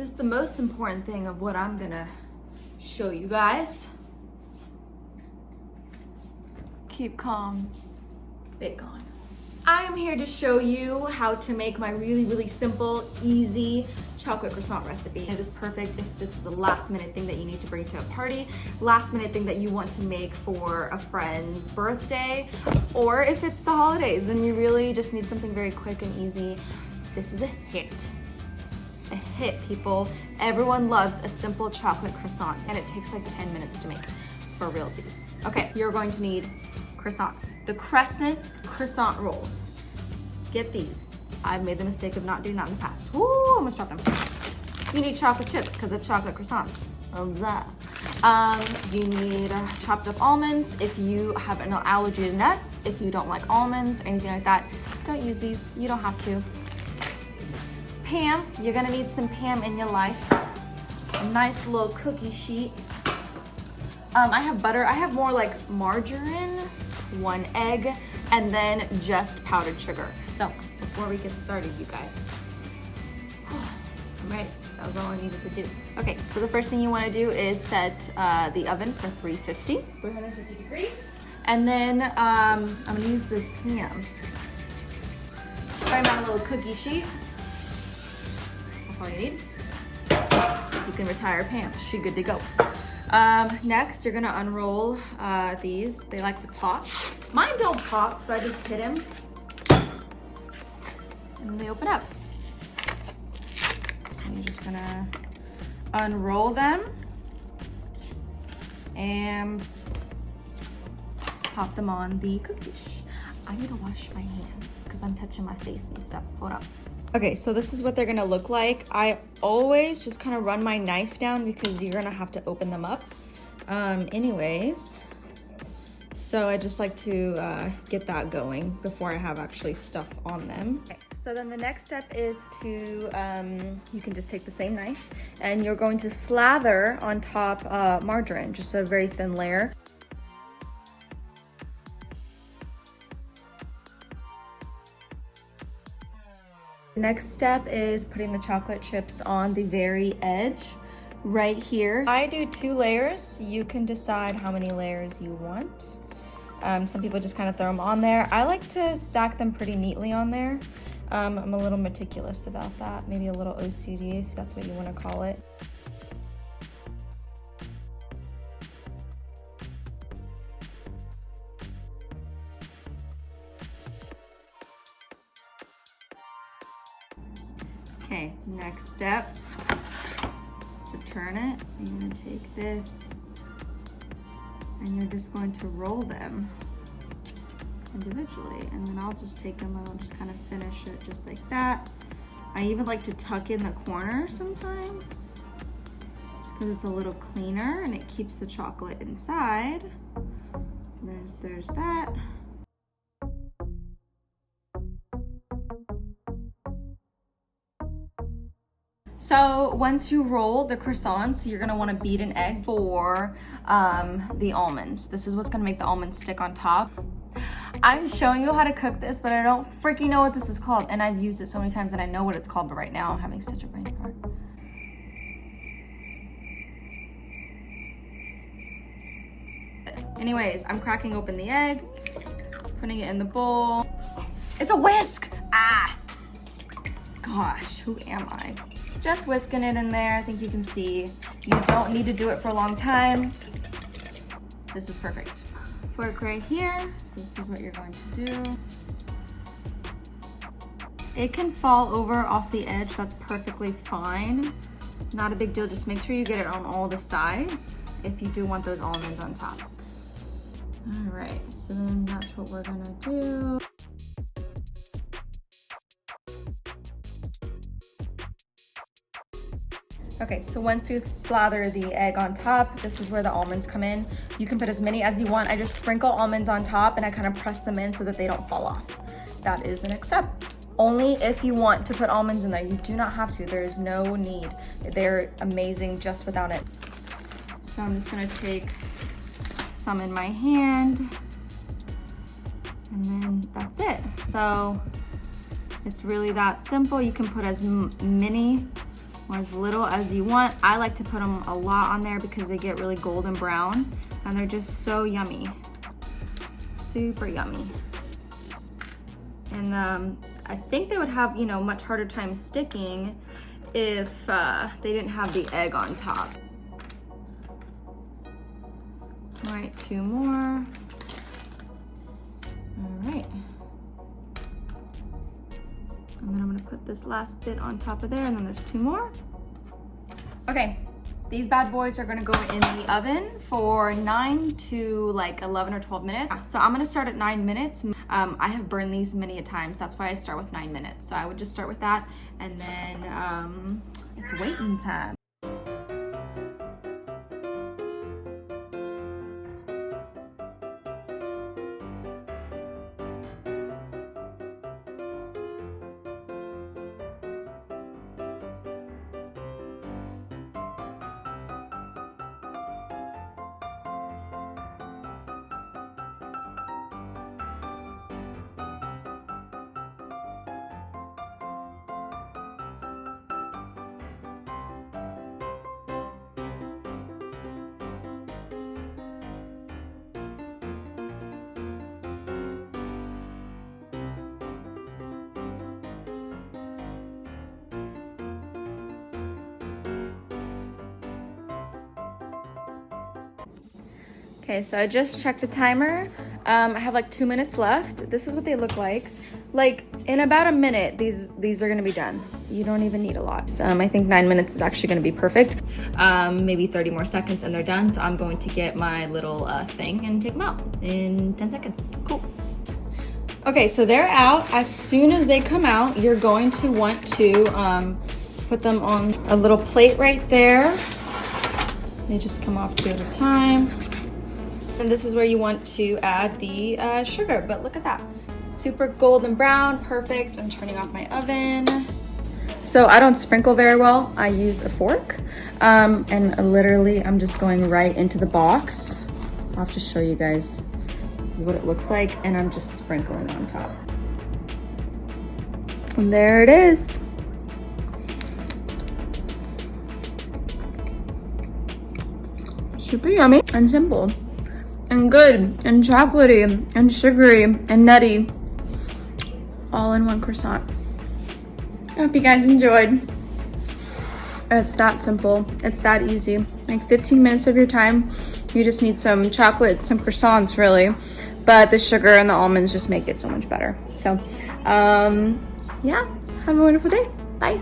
This is the most important thing of what I'm gonna show you guys. Keep calm, bake on. I am here to show you how to make my really simple, easy chocolate croissant recipe. It is perfect if this is a last minute thing that you need to bring to a party, last minute thing that you want to make for a friend's birthday, or if it's the holidays and you really just need something very quick and easy. This is a hit. A hit, people. Everyone loves a simple chocolate croissant, and it takes like 10 minutes to make for realties. Okay, you're going to need croissant. The Crescent croissant rolls. Get these. I've made the mistake of not doing that in the past. Ooh, I almost dropped them. You need chocolate chips because it's chocolate croissants. You need chopped up almonds. If you have an allergy to nuts, if you don't like almonds or anything like that, don't use these. You don't have to. Pam, you're gonna need some Pam in your life. A nice little cookie sheet. I have butter. I have more like margarine, 1 egg, and then just powdered sugar. So before we get started, you guys, I'm ready. That was all I needed to do. Okay, so the first thing you want to do is set the oven for 350 degrees. And then I'm gonna use this Pam. Find my little cookie sheet. That's all you need. You can retire Pam. She's good to go. Next, you're gonna unroll these. They like to pop. Mine don't pop, so I just hit them. And they open up. So you're just gonna unroll them and pop them on the cookie sheet. I need to wash my hands because I'm touching my face and stuff. Hold up. Okay, so this is what they're gonna look like. I always just kind of run my knife down because you're gonna have to open them up. Anyways, so I just like to get that going before I have actually stuff on them. Okay, so then the next step is to, you can just take the same knife and you're going to slather on top margarine, just a very thin layer. The next step is putting the chocolate chips on the very edge right here. I do 2 layers. You can decide how many layers you want. Some people just kind of throw them on there. I like to stack them pretty neatly on there. I'm a little meticulous about that. Maybe a little OCD if that's what you want to call it. Okay, next step, to turn it, you're gonna take this and you're just going to roll them individually. And then I'll just take them and I'll just kind of finish it just like that. I even like to tuck in the corner sometimes, just because it's a little cleaner and it keeps the chocolate inside. There's that. So once you roll the croissants, you're gonna wanna beat an egg for the almonds. This is what's gonna make the almonds stick on top. I'm showing you how to cook this, but I don't freaking know what this is called. And I've used it so many times and I know what it's called, but right now I'm having such a brain fart. Anyways, I'm cracking open the egg, putting it in the bowl. It's a whisk! Ah! Gosh, who am I? Just whisking it in there. I think you can see. You don't need to do it for a long time. This is perfect. Fork right here. So this is what you're going to do. It can fall over off the edge. That's perfectly fine. Not a big deal. Just make sure you get it on all the sides if you do want those almonds on top. All right, so then that's what we're gonna do. Okay, so once you slather the egg on top, this is where the almonds come in. You can put as many as you want. I just sprinkle almonds on top and I kind of press them in so that they don't fall off. That is the next step. Only if you want to put almonds in there. You do not have to. There is no need. They're amazing just without it. So I'm just gonna take some in my hand and then that's it. So it's really that simple. You can put as many or as little as you want. I like to put them a lot on there because they get really golden brown and they're just so yummy. Super yummy. And I think they would have, you know, much harder time sticking if they didn't have the egg on top. All right, 2 more. All right. And then I'm gonna put this last bit on top of there, and then there's 2 more. Okay, these bad boys are gonna go in the oven for 9 to like 11 or 12 minutes. So I'm gonna start at 9 minutes. I have burned these many a times. That's why I start with 9 minutes. So I would just start with that, and then it's waiting time. Okay, so I just checked the timer. I have like 2 minutes left. This is what they look like. Like in about a minute, these are gonna be done. You don't even need a lot. I think 9 minutes is actually gonna be perfect. Maybe 30 more seconds and they're done. So I'm going to get my little thing and take them out in 10 seconds. Cool. Okay, so they're out. As soon as they come out, you're going to want to put them on a little plate right there. They just come off 2 at a time. And this is where you want to add the sugar, but look at that. Super golden brown, perfect. I'm turning off my oven. So I don't sprinkle very well. I use a fork. And literally I'm just going right into the box. I'll have to show you guys. This is what it looks like, and I'm just sprinkling on top. And there it is. Super yummy and simple. And good, and chocolatey, and sugary, and nutty. All in one croissant. I hope you guys enjoyed. It's that simple. It's that easy. Like 15 minutes of your time. You just need some chocolate, some croissants really. But the sugar and the almonds just make it so much better. So, yeah, have a wonderful day. Bye.